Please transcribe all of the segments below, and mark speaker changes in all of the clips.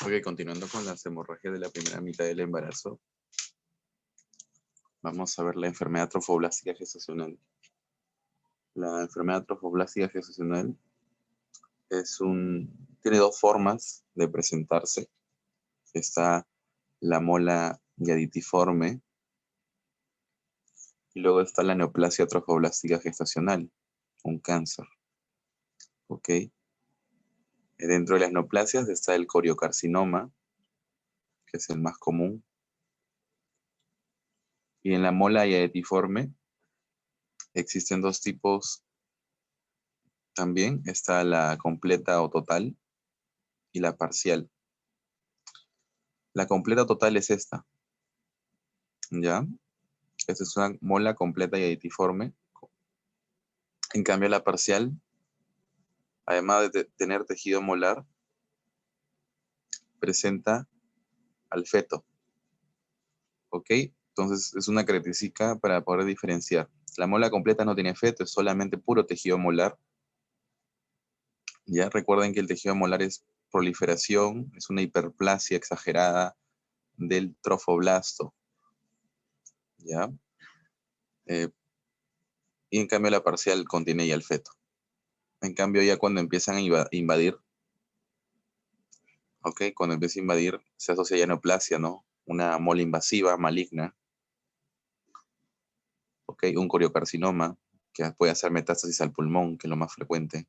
Speaker 1: Ok, continuando con las hemorragias de la primera mitad del embarazo, vamos a ver la enfermedad trofoblástica gestacional. La enfermedad trofoblástica gestacional tiene dos formas de presentarse. Está la mola yaditiforme y luego está la neoplasia trofoblástica gestacional, un cáncer. Ok. Dentro de las neoplasias está el coriocarcinoma, que es el más común. Y en la mola yaditiforme existen dos tipos también. Está la completa o total y la parcial. La completa o total es esta, ¿ya? Esta es una mola completa y editiforme. En cambio, la parcial, además de tener tejido molar, presenta al feto. ¿Ok? Entonces, es una característica para poder diferenciar. La mola completa no tiene feto, es solamente puro tejido molar. Ya recuerden que el tejido molar es proliferación, es una hiperplasia exagerada del trofoblasto. ¿Ya? Y en cambio la parcial contiene ya el feto. En cambio ya cuando empiezan a invadir, ¿ok? Cuando empieza a invadir se asocia ya neoplasia, ¿no? Una mola invasiva, maligna, ¿ok? Un coriocarcinoma, que puede hacer metástasis al pulmón, que es lo más frecuente,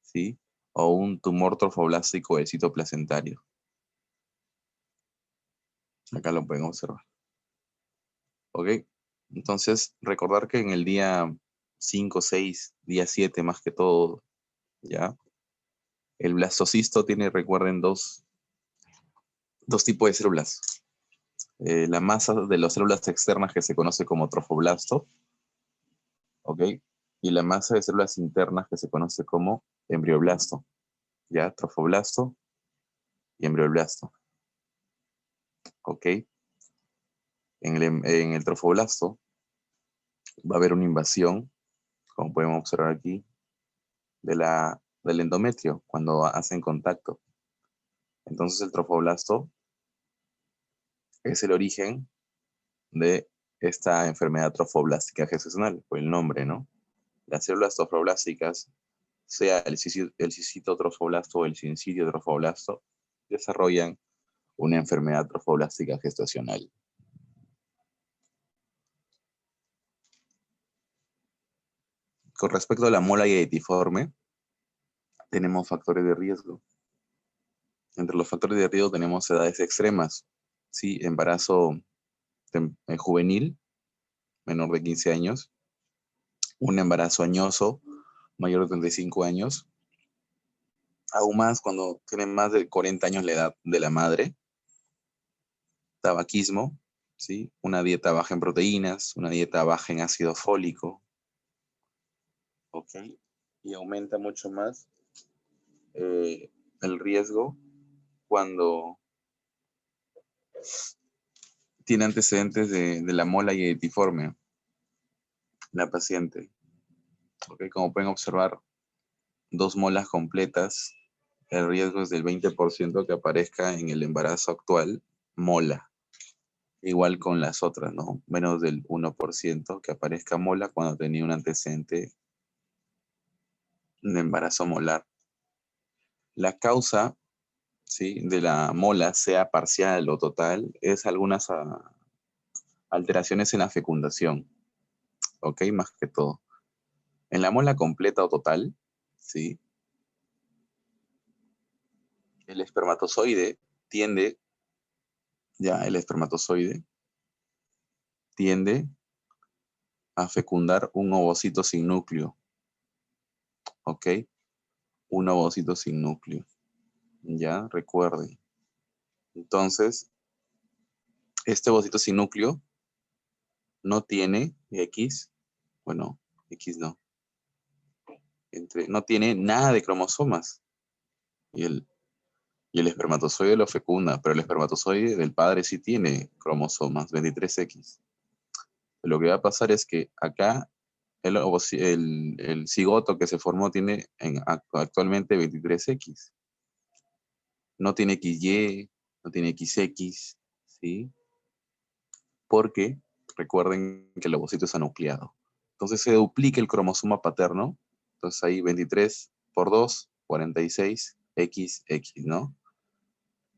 Speaker 1: ¿sí? O un tumor trofoblástico del sitio placentario. Acá lo pueden observar. ¿Ok? Entonces, recordar que en el día 5, 6, día 7 más que todo, ¿ya? El blastocisto tiene, recuerden, dos tipos de células. La masa de las células externas que se conoce como trofoblasto, ¿ok? Y la masa de células internas que se conoce como embrioblasto, ¿ya? Trofoblasto y embrioblasto, ¿ok? En el trofoblasto va a haber una invasión, como podemos observar aquí, del endometrio cuando hacen contacto. Entonces el trofoblasto es el origen de esta enfermedad trofoblástica gestacional, por el nombre, ¿no? Las células trofoblásticas, sea el cisito trofoblasto o el sincidio trofoblasto, desarrollan una enfermedad trofoblástica gestacional. Con respecto a la mola yaditiforme, tenemos factores de riesgo. Entre los factores de riesgo tenemos edades extremas, ¿sí? Embarazo juvenil, menor de 15 años, un embarazo añoso, mayor de 35 años, aún más cuando tienen más de 40 años la edad de la madre, tabaquismo, ¿sí? Una dieta baja en proteínas, una dieta baja en ácido fólico, ¿ok? Y aumenta mucho más el riesgo cuando tiene antecedentes de la mola yaditiforme, la paciente. ¿Ok? Como pueden observar, dos molas completas, el riesgo es del 20% que aparezca en el embarazo actual mola. Igual con las otras, ¿no? Menos del 1% que aparezca mola cuando tenía un antecedente de embarazo molar. La causa, ¿sí?, de la mola, sea parcial o total, es algunas alteraciones en la fecundación, ¿ok? Más que todo. En la mola completa o total, ¿sí?, el espermatozoide tiende, el espermatozoide tiende a fecundar un ovocito sin núcleo, ¿ok? Un ovocito sin núcleo, ya, recuerden. Entonces, este ovocito sin núcleo no tiene X, bueno, X no, no tiene nada de cromosomas. Y el espermatozoide lo fecunda, pero el espermatozoide del padre sí tiene cromosomas, 23X. Lo que va a pasar es que acá el cigoto que se formó tiene actualmente 23X. No tiene XY, no tiene XX, ¿sí? Porque recuerden que el ovocito es anucleado. Entonces se duplica el cromosoma paterno. Entonces ahí 23 por 2, 46, XX, ¿no?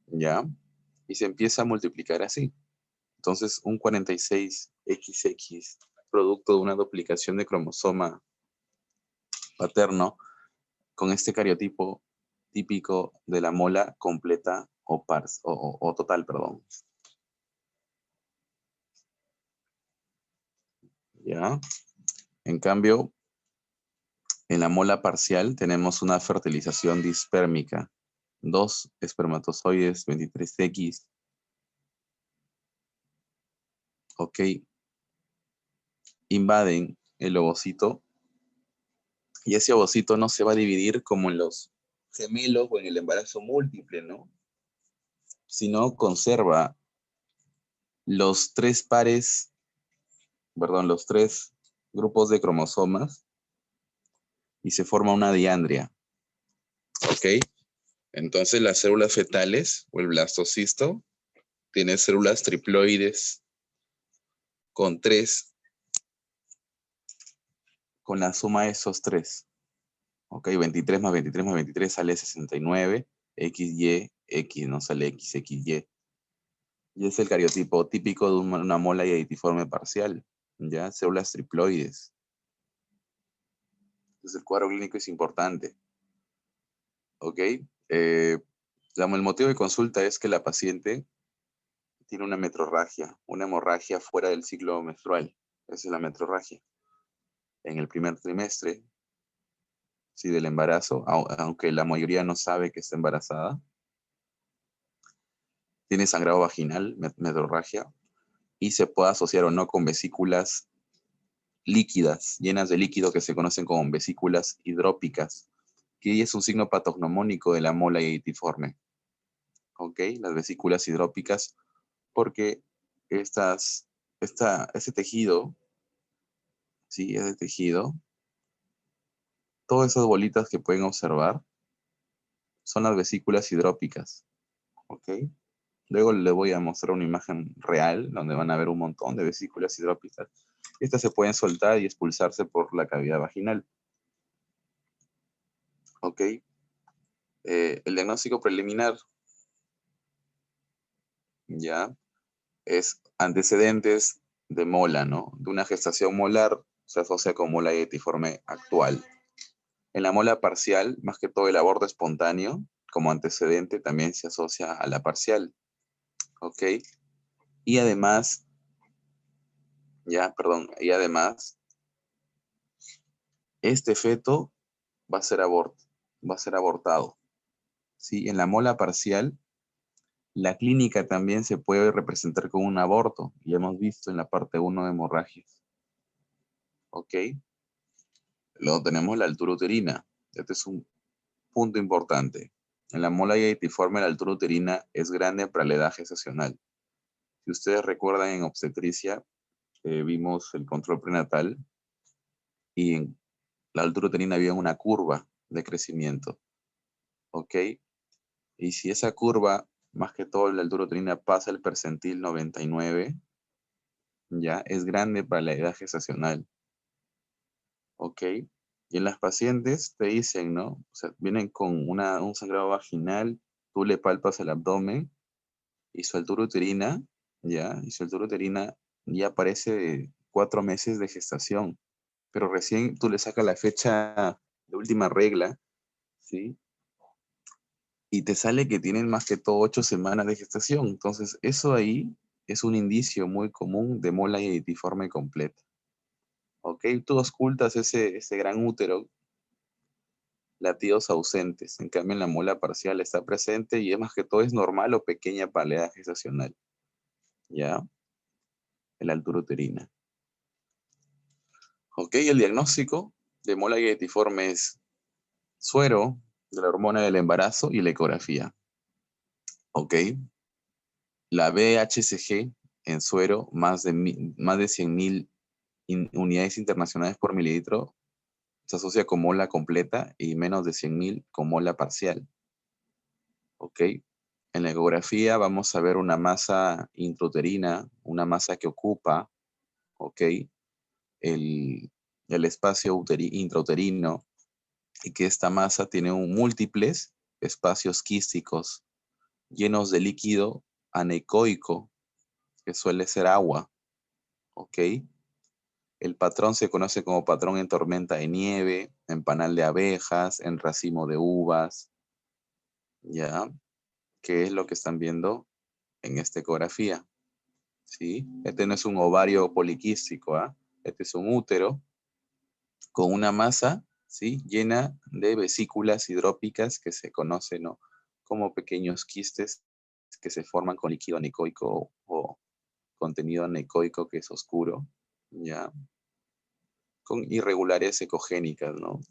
Speaker 1: ¿Ya? Y se empieza a multiplicar así. Entonces un 46XX, producto de una duplicación de cromosoma paterno, con este cariotipo típico de la mola completa o total, perdón. ¿Ya? En cambio, en la mola parcial tenemos una fertilización dispérmica. Dos espermatozoides 23X, ok, invaden el ovocito y ese ovocito no se va a dividir como en los gemelos o en el embarazo múltiple, ¿no? Sino conserva los los tres grupos de cromosomas y se forma una diandria, ¿ok? Entonces las células fetales o el blastocisto tiene células triploides con tres, con la suma de esos tres. Ok, 23 más 23 más 23 sale 69, XY, X, no sale XXY. Y es el cariotipo típico de una mola editiforme parcial, ¿ya? Células triploides. Entonces el cuadro clínico es importante, ¿ok? El motivo de consulta es que la paciente tiene una hemorragia fuera del ciclo menstrual. Esa es la metrorragia. En el primer trimestre, sí, del embarazo, aunque la mayoría no sabe que está embarazada, tiene sangrado vaginal, metrorragia, y se puede asociar o no con vesículas líquidas, llenas de líquido que se conocen como vesículas hidrópicas, que es un signo patognomónico de la mola editiforme. ¿Ok? Las vesículas hidrópicas, porque ese tejido, ¿sí? Ese tejido, todas esas bolitas que pueden observar son las vesículas hidrópicas. ¿Ok? Luego les voy a mostrar una imagen real donde van a ver un montón de vesículas hidrópicas. Estas se pueden soltar y expulsarse por la cavidad vaginal. ¿Ok? El diagnóstico preliminar ya es antecedentes de mola, ¿no? De una gestación molar se asocia con mola editiforme actual. En la mola parcial, más que todo el aborto espontáneo, como antecedente, también se asocia a la parcial. ¿Ok? Y además, y además, este feto va a ser abortado. ¿Sí? En la mola parcial, la clínica también se puede representar con un aborto, y hemos visto en la parte 1 de hemorragias. ¿Ok? Luego tenemos la altura uterina. Este es un punto importante. En la mola editiforme, la altura uterina es grande para la edad gestacional. Si ustedes recuerdan en obstetricia, vimos el control prenatal y en la altura uterina había una curva de crecimiento. ¿Ok? Y si esa curva, más que todo la altura uterina, pasa el percentil 99, ya es grande para la edad gestacional. ¿Ok? Y en las pacientes te dicen, ¿no? O sea, vienen con un sangrado vaginal, tú le palpas el abdomen y su altura uterina, ¿ya? Y su altura uterina ya aparece de 4 meses de gestación. Pero recién tú le sacas la fecha de última regla, ¿sí? Y te sale que tienen más que todo 8 semanas de gestación. Entonces, eso ahí es un indicio muy común de mola editiforme completa. ¿Ok? Tú ocultas ese gran útero, latidos ausentes. En cambio, en la mola parcial está presente y es más que todo es normal o pequeña para la edad gestacional. ¿Ya? La altura uterina. ¿Ok? El diagnóstico de mola editiforme es suero de la hormona del embarazo y la ecografía. ¿Ok? La BHCG en suero, más de 100.000 unidades internacionales por mililitro, se asocia con mola completa y menos de 100.000 con mola parcial. ¿Ok? En la ecografía vamos a ver una masa intrauterina, una masa que ocupa, ¿ok? El espacio intrauterino, y que esta masa tiene múltiples espacios quísticos llenos de líquido anecoico, que suele ser agua, ¿ok? El patrón se conoce como patrón en tormenta de nieve, en panal de abejas, en racimo de uvas, ¿ya? ¿Qué es lo que están viendo en esta ecografía? ¿Sí? Este no es un ovario poliquístico, ¿ah? Este es un útero con una masa, ¿sí? Llena de vesículas hidrópicas que se conocen, ¿no? Como pequeños quistes que se forman con líquido anecoico o contenido anecoico que es oscuro, ¿ya? Con irregularidades ecogénicas, ¿no?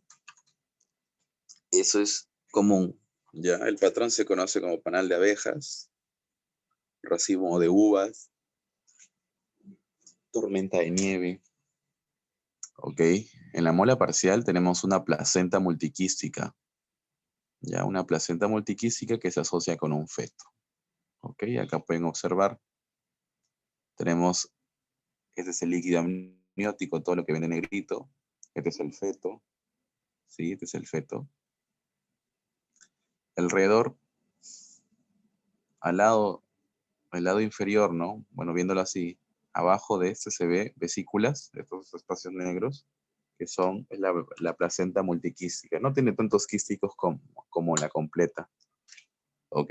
Speaker 1: Eso es común, ¿ya? El patrón se conoce como panal de abejas, racimo de uvas, tormenta de nieve, ¿ok? En la mola parcial tenemos una placenta multiquística, ¿ya? Una placenta multiquística que se asocia con un feto, ¿ok? Acá pueden observar, tenemos, este es el líquido amniótico, todo lo que viene negrito, este es el feto, ¿sí? Este es el feto. Alrededor, al lado inferior, ¿no? Bueno, viéndolo así, abajo de este se ve vesículas, estos espacios negros, que son la placenta multiquística. No tiene tantos quísticos como la completa, ¿ok?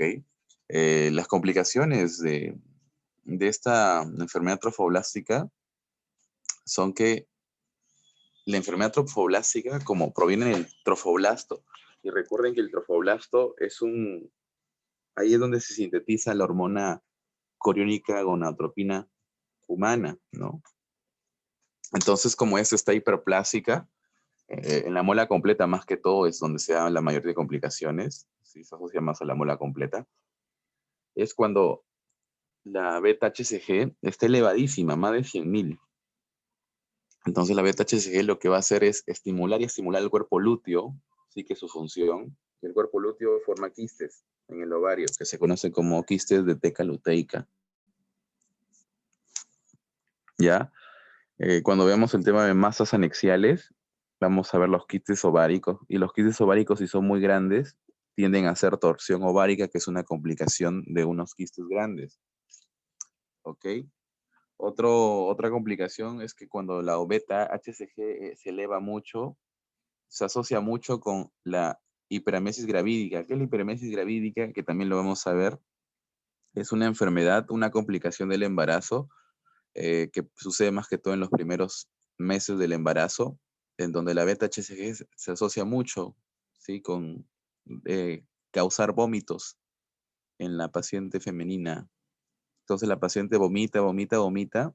Speaker 1: Las complicaciones de esta enfermedad trofoblástica son que la enfermedad trofoblástica, como proviene del trofoblasto, y recuerden que el trofoblasto ahí es donde se sintetiza la hormona coriónica gonadotropina humana, ¿no? Entonces, como esta está hiperplásica, en la mola completa más que todo es donde se dan la mayoría de complicaciones, si se asocia más a la mola completa, es cuando la beta-HCG está elevadísima, más de 100.000. Entonces la beta-HCG lo que va a hacer es estimular y estimular el cuerpo lúteo, sí que es su función. El cuerpo lúteo forma quistes en el ovario, que se conocen como quistes de teca luteica. ¿Ya? Cuando veamos el tema de masas anexiales, vamos a ver los quistes ováricos. Y los quistes ováricos, si son muy grandes, tienden a ser torsión ovárica, que es una complicación de unos quistes grandes. ¿Ok? Otra complicación es que cuando la beta-HCG se eleva mucho, se asocia mucho con la hiperemesis gravídica. ¿Qué es la hiperemesis gravídica? Que también lo vamos a ver. Es una enfermedad, una complicación del embarazo que sucede más que todo en los primeros meses del embarazo, en donde la beta-HCG se asocia mucho, ¿sí? Con causar vómitos en la paciente femenina. Entonces la paciente vomita, vomita, vomita,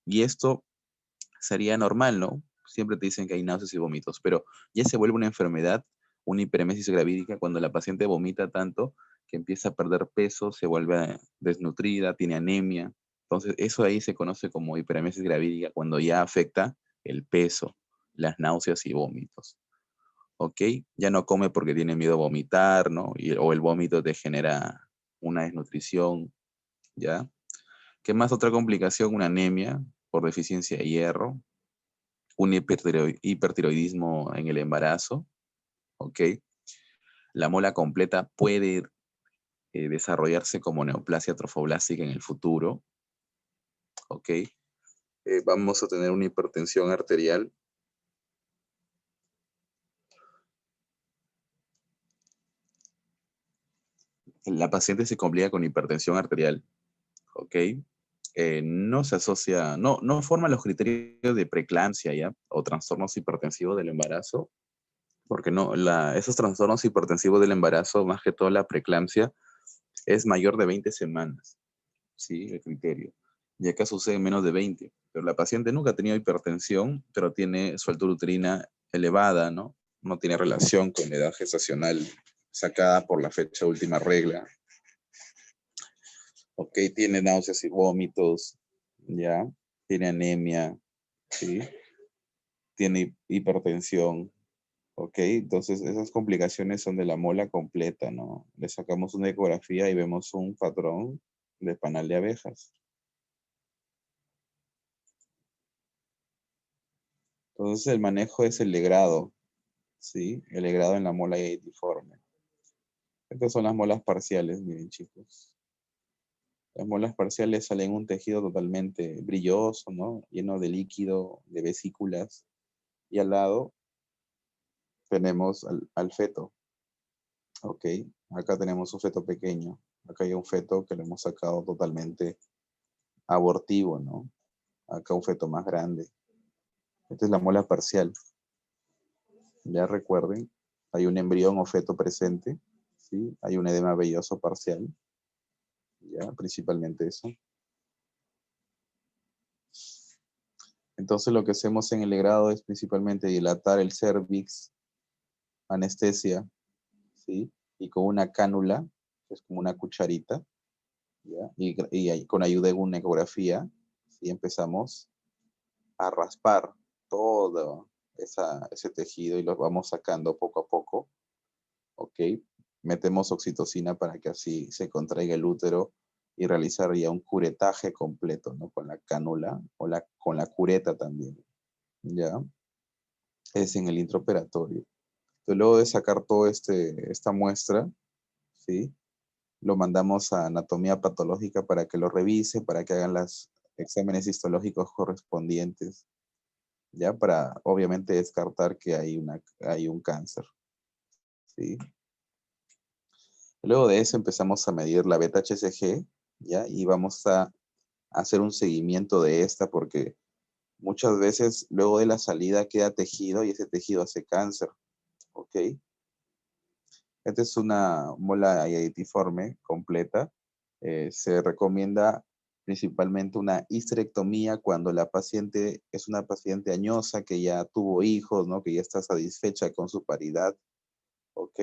Speaker 1: y esto sería normal, ¿no? Siempre te dicen que hay náuseas y vómitos, pero ya se vuelve una enfermedad, una hiperemesis gravídica, cuando la paciente vomita tanto que empieza a perder peso, se vuelve desnutrida, tiene anemia. Entonces, eso ahí se conoce como hiperemesis gravídica, cuando ya afecta el peso, las náuseas y vómitos. ¿Ok? Ya no come porque tiene miedo a vomitar, ¿no? O el vómito te genera una desnutrición, ¿ya? ¿Qué más? Otra complicación, una anemia por deficiencia de hierro, un hipertiroidismo en el embarazo, ¿ok? La mola completa puede desarrollarse como neoplasia trofoblástica en el futuro, ¿ok? Vamos a tener una hipertensión arterial. La paciente se complica con hipertensión arterial, ¿ok? No se asocia, no forma los criterios de preeclampsia, ¿ya? O trastornos hipertensivos del embarazo, porque no, esos trastornos hipertensivos del embarazo, más que todo la preeclampsia, es mayor de 20 semanas, ¿sí? El criterio. Y acá sucede en menos de 20. Pero la paciente nunca ha tenido hipertensión, pero tiene su altura uterina elevada, ¿no? No tiene relación con la edad gestacional sacada por la fecha de última regla. Ok, tiene náuseas y vómitos, ¿ya? Tiene anemia, ¿sí? Tiene hipertensión, Ok, entonces esas complicaciones son de la mola completa, ¿no? Le sacamos una ecografía y vemos un patrón de panal de abejas. Entonces el manejo es el legrado, ¿sí? El legrado en la mola aetiforme. Estas son las molas parciales, miren chicos. Las molas parciales salen un tejido totalmente brilloso, ¿no? Lleno de líquido, de vesículas. Y al lado tenemos al feto, ¿ok? Acá tenemos un feto pequeño. Acá hay un feto que lo hemos sacado totalmente abortivo, ¿no? Acá un feto más grande. Esta es la mola parcial. Ya recuerden, hay un embrión o feto presente, ¿sí? Hay un edema velloso parcial, ya, principalmente eso. Entonces lo que hacemos en el legrado es principalmente dilatar el cervix, anestesia, ¿sí? Y con una cánula, que es como una cucharita, ¿ya? Y ahí, con ayuda de una ecografía, ¿sí? Empezamos a raspar todo ese tejido y lo vamos sacando poco a poco, ¿ok? Metemos oxitocina para que así se contraiga el útero y realizar ya un curetaje completo, ¿no? Con la cánula o con la cureta también, ¿ya? Es en el intraoperatorio. Entonces, luego de sacar toda esta muestra, ¿sí? Lo mandamos a anatomía patológica para que lo revise, para que hagan los exámenes histológicos correspondientes, ¿ya? Para obviamente descartar que hay un cáncer, ¿sí? Luego de eso empezamos a medir la beta-HCG, ¿ya? Y vamos a hacer un seguimiento de esta porque muchas veces luego de la salida queda tejido y ese tejido hace cáncer, ¿ok? Esta es una mola aetiforme completa. Se recomienda principalmente una histerectomía cuando la paciente es una paciente añosa que ya tuvo hijos, ¿no? Que ya está satisfecha con su paridad, ¿ok?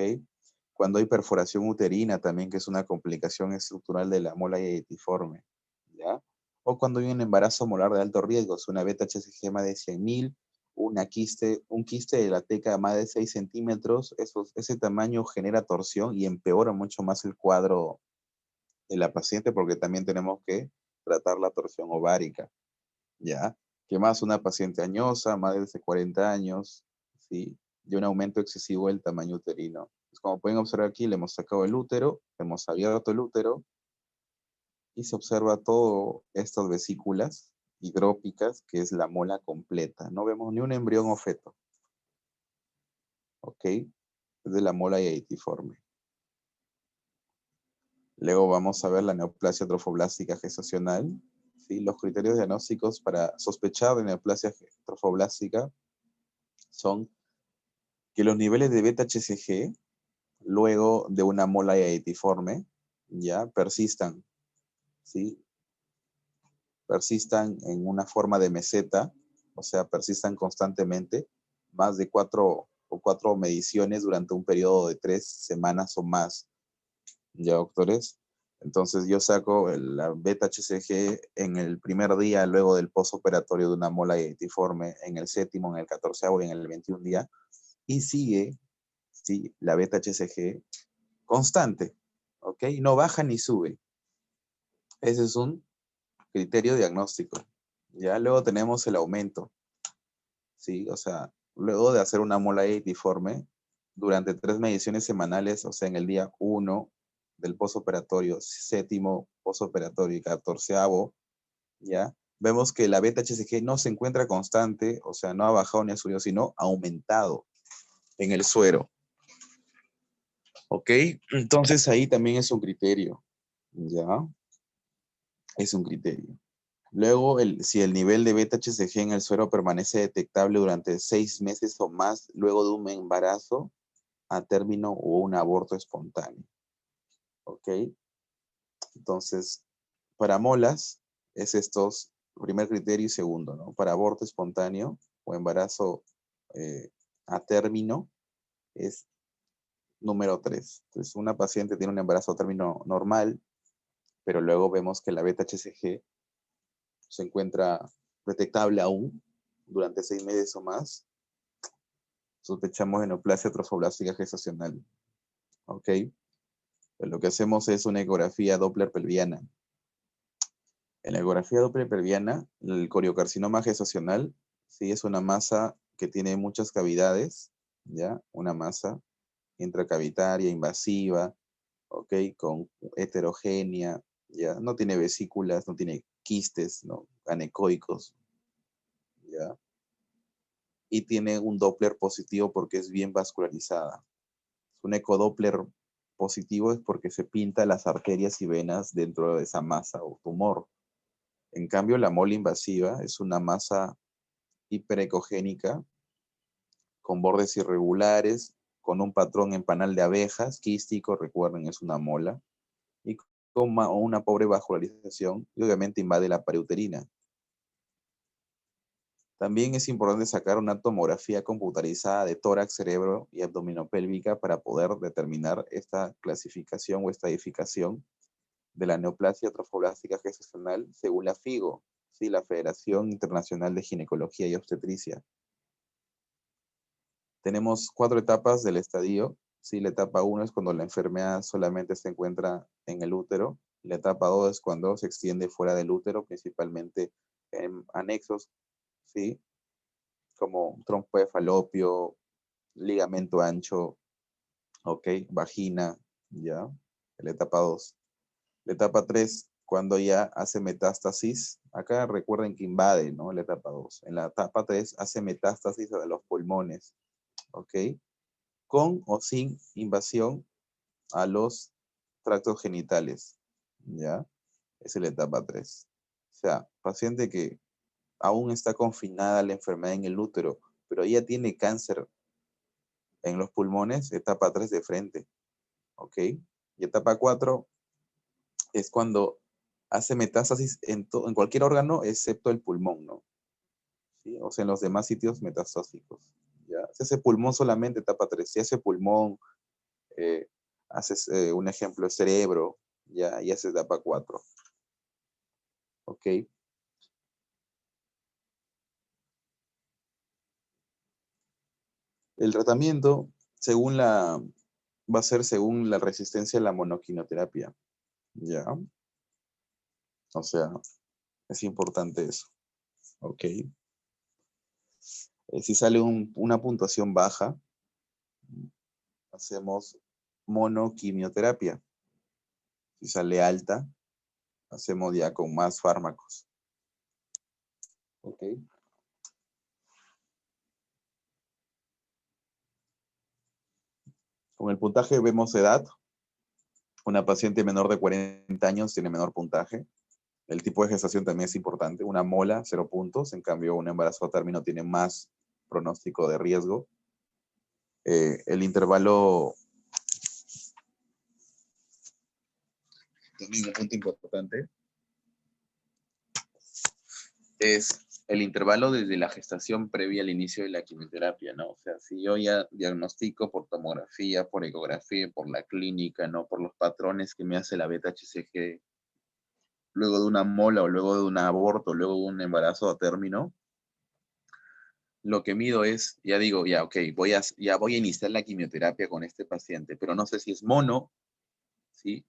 Speaker 1: Cuando hay perforación uterina también, que es una complicación estructural de la mola aetiforme, ¿ya? O cuando hay un embarazo molar de alto riesgo, es una beta-HCG más de 100.000, un quiste de la teca más de 6 centímetros, ese tamaño genera torsión y empeora mucho más el cuadro de la paciente porque también tenemos que tratar la torsión ovárica, ¿ya? ¿Qué más? Una paciente añosa, más de 40 años, ¿sí? Y un aumento excesivo del tamaño uterino. Pues como pueden observar aquí, le hemos sacado el útero, hemos abierto el útero y se observa todo estas vesículas hidrópicas, que es la mola completa. No vemos ni un embrión o feto, ¿ok? Es de la mola aetiforme. Luego vamos a ver la neoplasia trofoblástica gestacional. ¿Sí? Los criterios diagnósticos para sospechar de neoplasia trofoblástica son que los niveles de beta-HCG, luego de una mola aetiforme, ya persistan, ¿sí? Persistan en una forma de meseta, o sea, persistan constantemente, más de cuatro mediciones durante un periodo de 3 semanas o más, ¿ya, doctores? Entonces yo saco la beta-HCG en el primer día, luego del postoperatorio de una mola aetiforme, en el séptimo, en el 14º y en el 21 día, y sigue, ¿sí? La beta-HCG constante, ¿ok? No baja ni sube. Ese es un criterio diagnóstico. Ya luego tenemos el aumento, ¿sí? O sea, luego de hacer una mola aetiforme, durante 3 mediciones semanales, o sea, en el día 1 del postoperatorio, séptimo postoperatorio y 14º, ¿ya? Vemos que la beta-HCG no se encuentra constante, o sea, no ha bajado ni ha subido, sino aumentado en el suero, ¿ok? Entonces ahí también es un criterio, ¿ya? Es un criterio. Luego, si el nivel de beta-HCG en el suero permanece detectable durante 6 meses o más luego de un embarazo a término o un aborto espontáneo. ¿Ok? Entonces, para molas es estos, primer criterio y segundo, ¿no? Para aborto espontáneo o embarazo eh, a término es número 3. Entonces, una paciente tiene un embarazo a término normal, pero luego vemos que la beta-HCG se encuentra detectable aún durante 6 meses o más, sospechamos de neoplasia trofoblástica gestacional. ¿Ok? Pues lo que hacemos es una ecografía Doppler pelviana. En la ecografía Doppler pelviana, el coriocarcinoma gestacional, sí, es una masa que tiene muchas cavidades, ¿ya? Una masa intracavitaria, invasiva, ¿ok? Con heterogénea, ¿ya? No tiene vesículas, no tiene quistes, ¿no? Anecoicos, ¿ya? Y tiene un Doppler positivo porque es bien vascularizada. Un ecodoppler positivo es porque se pinta las arterias y venas dentro de esa masa o tumor. En cambio, la mole invasiva es una masa hiperecogénica con bordes irregulares, con un patrón en panal de abejas, quístico, recuerden, es una mola, y con una pobre vascularización, y obviamente invade la pared uterina. También es importante sacar una tomografía computarizada de tórax, cerebro y abdominopélvica para poder determinar esta clasificación o estadificación de la neoplasia trofoblástica gestacional según la FIGO, ¿sí? La Federación Internacional de Ginecología y Obstetricia. Tenemos 4 etapas del estadio. ¿Sí? La etapa 1 es cuando la enfermedad solamente se encuentra en el útero. La etapa 2 es cuando se extiende fuera del útero, principalmente en anexos, ¿sí? Como trompo de falopio, ligamento ancho, ¿ok? Vagina, ¿ya? La etapa 2. La etapa 3, cuando ya hace metástasis, acá recuerden que invade, ¿no? La etapa 2. En la etapa 3 hace metástasis a los pulmones, ¿ok? Con o sin invasión a los tractos genitales, ¿ya? Esa es la etapa 3. O sea, paciente que aún está confinada la enfermedad en el útero, pero ya tiene cáncer en los pulmones, etapa 3 de frente, ¿ok? Y etapa 4 es cuando hace metástasis en cualquier órgano excepto el pulmón, ¿no? ¿Sí? O sea, en los demás sitios metastásicos. ¿Ya? Si hace pulmón solamente, etapa 3. Si hace pulmón, haces un ejemplo, cerebro, ya, y hace etapa 4. ¿Ok? El tratamiento, va a ser según la resistencia a la monoquinoterapia. ¿Ya? O sea, es importante eso. ¿Ok? Si sale una puntuación baja, hacemos monoquimioterapia. Si sale alta, hacemos ya con más fármacos. ¿Ok? Con el puntaje vemos edad. Una paciente menor de 40 años tiene menor puntaje. El tipo de gestación también es importante. Una mola, 0 puntos. En cambio, un embarazo a término tiene más pronóstico de riesgo. El intervalo, también un punto importante, es el intervalo desde la gestación previa al inicio de la quimioterapia, ¿no? O sea, si yo ya diagnostico por tomografía, por ecografía, por la clínica, ¿no? Por los patrones que me hace la beta-HCG, luego de una mola o luego de un aborto, luego de un embarazo a término, lo que mido es, ya digo, ya, ok, ya voy a iniciar la quimioterapia con este paciente, pero no sé si es mono, ¿sí?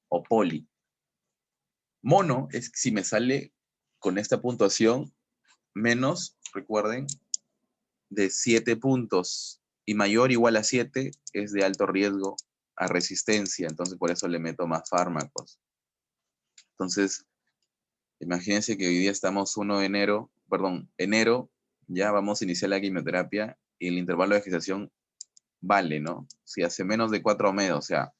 Speaker 1: O poli. Mono es si me sale con esta puntuación menos, recuerden, de 7 puntos y mayor o igual a 7 es de alto riesgo a resistencia, entonces por eso le meto más fármacos. Entonces, imagínense que hoy día estamos 1 de enero, perdón, enero, ya vamos a iniciar la quimioterapia y el intervalo de gestación vale, ¿no? Si hace menos de 4 meses, o sea,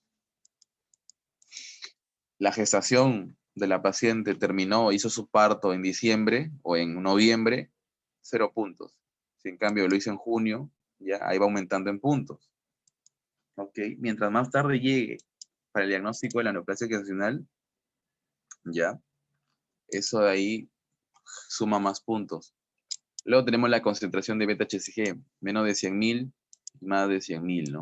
Speaker 1: la gestación de la paciente terminó, hizo su parto en diciembre o en noviembre, 0 puntos. Si en cambio lo hizo en junio, ya ahí va aumentando en puntos. ¿Ok? Mientras más tarde llegue para el diagnóstico de la neoplasia gestacional, ya, eso de ahí suma más puntos. Luego tenemos la concentración de beta-HCG, menos de 100.000 y más de 100.000, ¿no?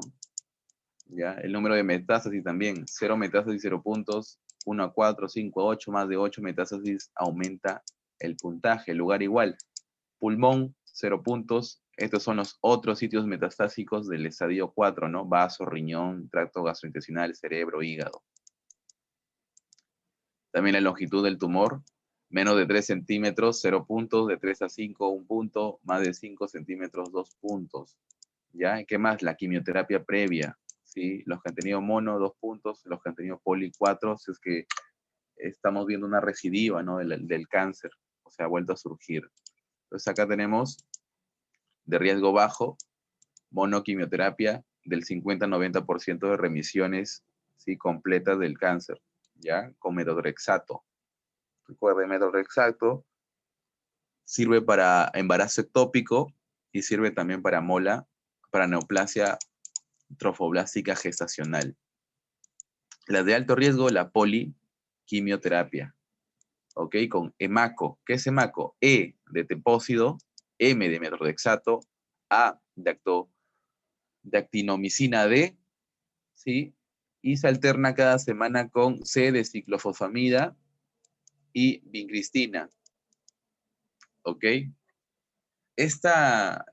Speaker 1: ¿Ya? El número de metástasis también, 0 metástasis, 0 puntos, 1 a 4, 5 a 8, más de 8 metástasis, aumenta el puntaje. El lugar igual, pulmón, 0 puntos, Estos son los otros sitios metastásicos del estadio 4, ¿no? Vaso, riñón, tracto gastrointestinal, cerebro, hígado. También la longitud del tumor, menos de 3 centímetros, 0 puntos, de 3 a 5, 1 punto, más de 5 centímetros, 2 puntos. ¿Ya? ¿Y qué más? La quimioterapia previa, ¿sí? Los que han tenido mono, 2 puntos, los que han tenido poli, 4, si es que estamos viendo una recidiva, ¿no? Del cáncer, o sea, ha vuelto a surgir. Entonces acá tenemos de riesgo bajo, monoquimioterapia del 50-90% de remisiones, ¿sí? Completas del cáncer, ¿ya? Con metotrexato. Recuerden, metotrexato sirve para embarazo ectópico y sirve también para neoplasia trofoblástica gestacional. Las de alto riesgo, la poliquimioterapia, ¿ok? Con hemaco. ¿Qué es hemaco? E de tepósido, M de metotrexato, A de actinomicina D, ¿sí? Y se alterna cada semana con C de ciclofosfamida y vincristina, ¿ok? Esta,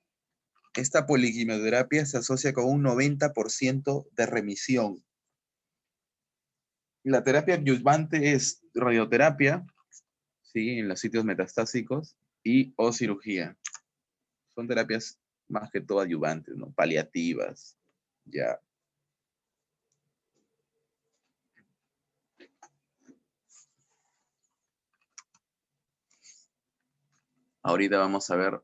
Speaker 1: esta poliquimioterapia se asocia con un 90% de remisión. La terapia adyuvante es radioterapia, ¿sí? En los sitios metastásicos y o cirugía. Son terapias más que todo adyuvantes, ¿no? Paliativas, ya. Ahorita vamos a ver